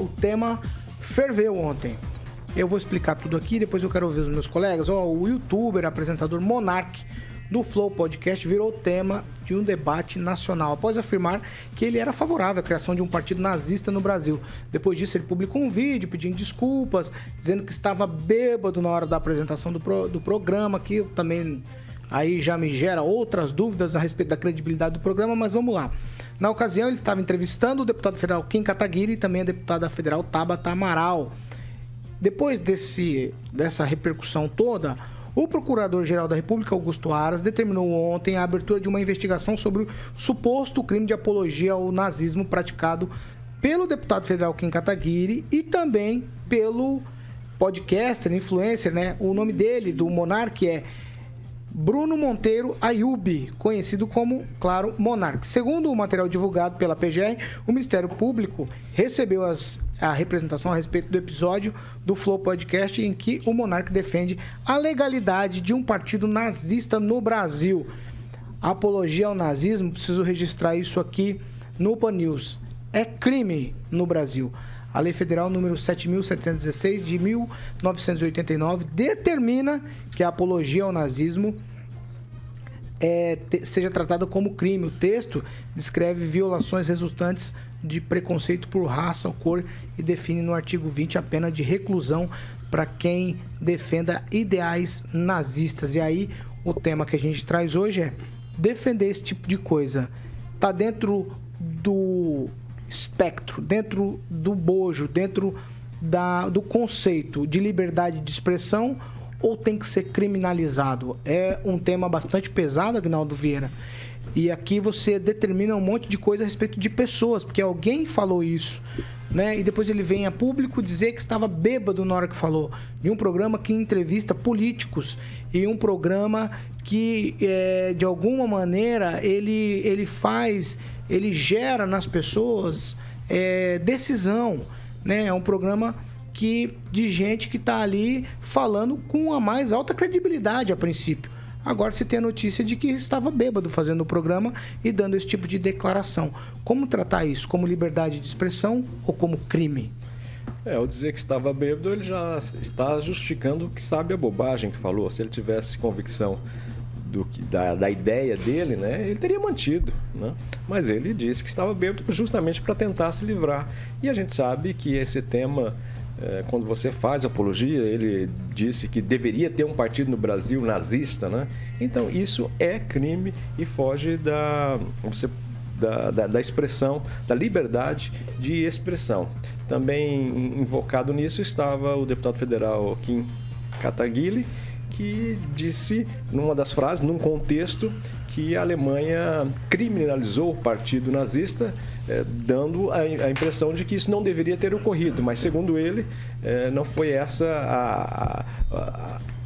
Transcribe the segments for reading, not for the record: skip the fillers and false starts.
o tema ferveu ontem. Eu vou explicar tudo aqui, depois eu quero ouvir os meus colegas. O youtuber, apresentador Monark, do Flow Podcast, virou tema de um debate nacional, após afirmar que ele era favorável à criação de um partido nazista no Brasil. Depois disso, ele publicou um vídeo pedindo desculpas, dizendo que estava bêbado na hora da apresentação do programa, que também aí já me gera outras dúvidas a respeito da credibilidade do programa, mas vamos lá. Na ocasião, ele estava entrevistando o deputado federal Kim Kataguiri e também a deputada federal Tabata Amaral. Depois dessa repercussão toda, o Procurador-Geral da República, Augusto Aras, determinou ontem a abertura de uma investigação sobre o suposto crime de apologia ao nazismo praticado pelo deputado federal Kim Kataguiri e também pelo podcaster, influencer, né? O nome dele, do Monark, é Bruno Monteiro Ayub, conhecido como, claro, Monark. Segundo o material divulgado pela PGR, o Ministério Público recebeu a representação a respeito do episódio do Flow Podcast em que o Monark defende a legalidade de um partido nazista no Brasil. A apologia ao nazismo, preciso registrar isso aqui no Pan News, é crime no Brasil. A Lei Federal número 7.716 de 1989 determina que a apologia ao nazismo seja tratada como crime. O texto descreve violações resultantes de preconceito por raça ou cor e define no artigo 20 a pena de reclusão para quem defenda ideais nazistas. E aí, o tema que a gente traz hoje é defender esse tipo de coisa. Está dentro do espectro, dentro do bojo, dentro do conceito de liberdade de expressão, ou tem que ser criminalizado? É um tema bastante pesado, Aguinaldo Vieira. E aqui você determina um monte de coisa a respeito de pessoas, porque alguém falou isso, né? E depois ele vem a público dizer que estava bêbado na hora que falou. De um programa que entrevista políticos e um programa que, de alguma maneira, ele gera nas pessoas decisão, né? É um programa de gente que está ali falando com a mais alta credibilidade a princípio. Agora se tem a notícia de que estava bêbado fazendo o programa e dando esse tipo de declaração. Como tratar isso? Como liberdade de expressão ou como crime? Ao dizer que estava bêbado, ele já está justificando que sabe a bobagem que falou. Se ele tivesse convicção da ideia dele, né, ele teria mantido, né? Mas ele disse que estava bêbado justamente para tentar se livrar. E a gente sabe que esse tema, quando você faz apologia, ele disse que deveria ter um partido no Brasil nazista, né? Então isso é crime e foge da expressão, da liberdade de expressão. Também invocado nisso estava o deputado federal Kim Kataguiri, que disse, numa das frases, num contexto, que a Alemanha criminalizou o partido nazista, dando a impressão de que isso não deveria ter ocorrido. Mas, segundo ele, não foi essa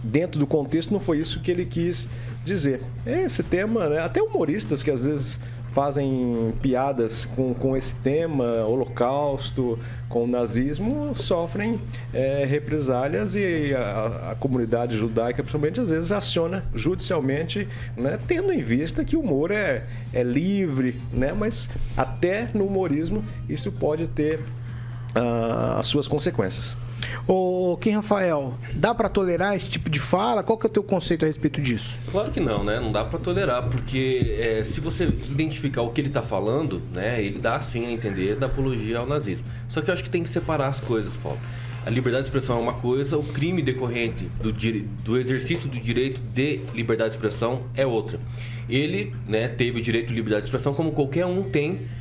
dentro do contexto, não foi isso que ele quis dizer. Esse tema, né, até humoristas que às vezes fazem piadas com esse tema, holocausto, com o nazismo, sofrem represálias, e a comunidade judaica, principalmente, às vezes aciona judicialmente, né, tendo em vista que o humor é livre, né, mas até no humorismo isso pode ter as suas consequências. Ô, Kim Rafael, dá para tolerar esse tipo de fala? Qual que é o teu conceito a respeito disso? Claro que não, né? Não dá para tolerar, porque se você identificar o que ele está falando, né, ele dá sim a entender da apologia ao nazismo. Só que eu acho que tem que separar as coisas, Paulo. A liberdade de expressão é uma coisa, o crime decorrente do exercício do direito de liberdade de expressão é outra. Ele, né, teve o direito de liberdade de expressão como qualquer um tem,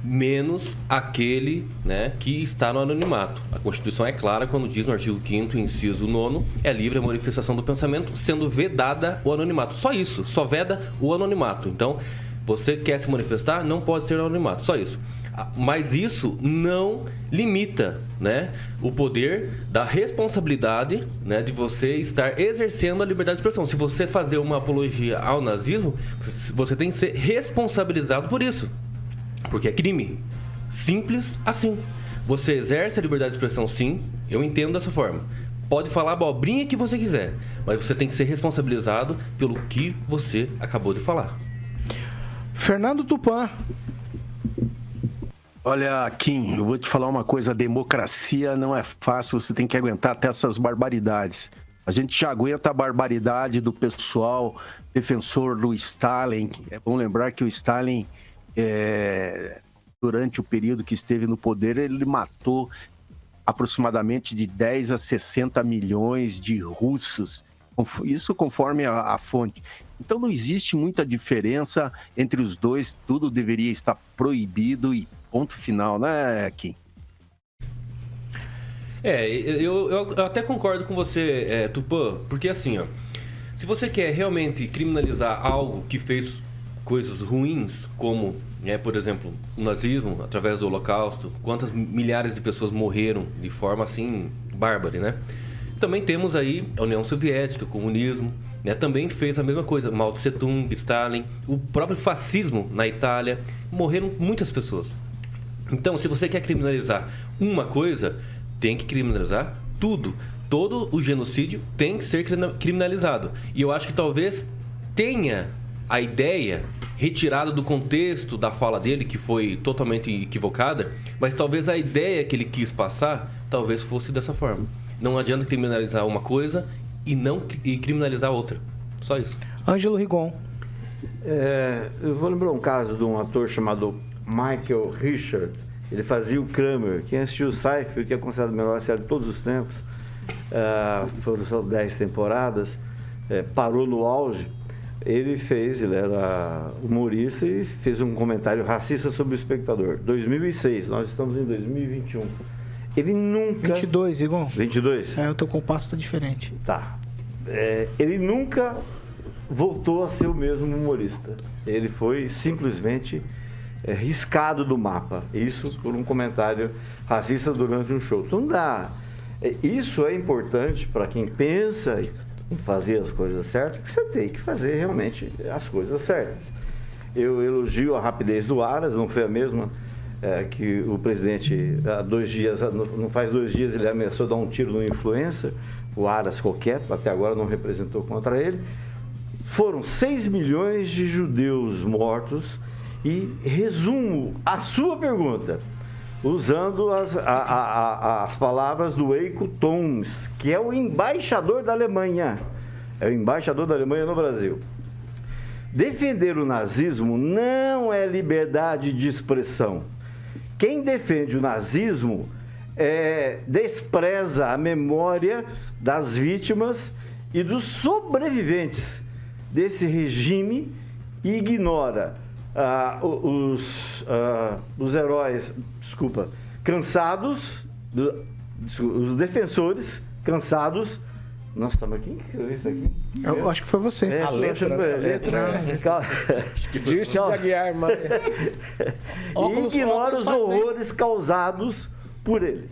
menos aquele, né, que está no anonimato. A Constituição é clara quando diz no artigo 5º, inciso 9º, é livre a manifestação do pensamento, sendo vedada o anonimato. Só isso, só veda o anonimato. Então, você quer se manifestar, não pode ser anonimato, só isso. Mas isso não limita, né, o poder da responsabilidade, né, de você estar exercendo a liberdade de expressão. Se você fazer uma apologia ao nazismo, você tem que ser responsabilizado por isso. Porque é crime. Simples assim. Você exerce a liberdade de expressão, sim. Eu entendo dessa forma. Pode falar a abobrinha que você quiser, mas você tem que ser responsabilizado pelo que você acabou de falar. Fernando Tupan. Olha, Kim, eu vou te falar uma coisa, a democracia não é fácil, você tem que aguentar até essas barbaridades. A gente já aguenta a barbaridade do pessoal defensor do Stalin. É bom lembrar que o Stalin, durante o período que esteve no poder, ele matou aproximadamente de 10 a 60 milhões de russos. Isso conforme a fonte. Então não existe muita diferença entre os dois, tudo deveria estar proibido e ponto final, né, Kim? Eu até concordo com você, Tupã, porque assim, ó, se você quer realmente criminalizar algo que fez coisas ruins, como, por exemplo, o nazismo, através do Holocausto, quantas milhares de pessoas morreram de forma assim, bárbara, né? Também temos aí a União Soviética, o comunismo, né? Também fez a mesma coisa, Mao Tse Tung, Stalin, o próprio fascismo na Itália, morreram muitas pessoas. Então, se você quer criminalizar uma coisa, tem que criminalizar tudo. Todo o genocídio tem que ser criminalizado. E eu acho que talvez tenha a ideia retirada do contexto da fala dele, que foi totalmente equivocada, mas talvez a ideia que ele quis passar, talvez fosse dessa forma. Não adianta criminalizar uma coisa e criminalizar outra. Só isso. Ângelo Rigon. Eu vou lembrar um caso de um ator chamado Michael Richard. Ele fazia o Kramer. Quem assistiu o Seinfeld, que é considerado a melhor série de todos os tempos, foram só 10 temporadas, parou no auge. Ele era humorista e fez um comentário racista sobre o espectador. 2006, nós estamos em 2021. Ele nunca... 22, Igor. 22? O teu compasso tá diferente. Tá. Ele nunca voltou a ser o mesmo humorista. Ele foi simplesmente riscado do mapa. Isso por um comentário racista durante um show. Então dá. Isso é importante para quem pensa em fazer as coisas certas, que você tem que fazer realmente as coisas certas. Eu elogio a rapidez do Aras, não foi a mesma que o presidente, há 2 dias, não faz 2 dias, ele ameaçou dar um tiro no influencer, o Aras Coqueto, até agora não representou contra ele. Foram 6 milhões de judeus mortos e resumo a sua pergunta, usando as palavras do Eiko Toms, que é o embaixador da Alemanha. É o embaixador da Alemanha no Brasil. Defender o nazismo não é liberdade de expressão. Quem defende o nazismo despreza a memória das vítimas e dos sobreviventes desse regime e ignora os heróis, cansados, os defensores cansados. Nossa, mas quem escreveu isso aqui? Eu acho que foi você. A letra. Acho que foi de Aguiar, mas... E ignora os horrores causados por ele.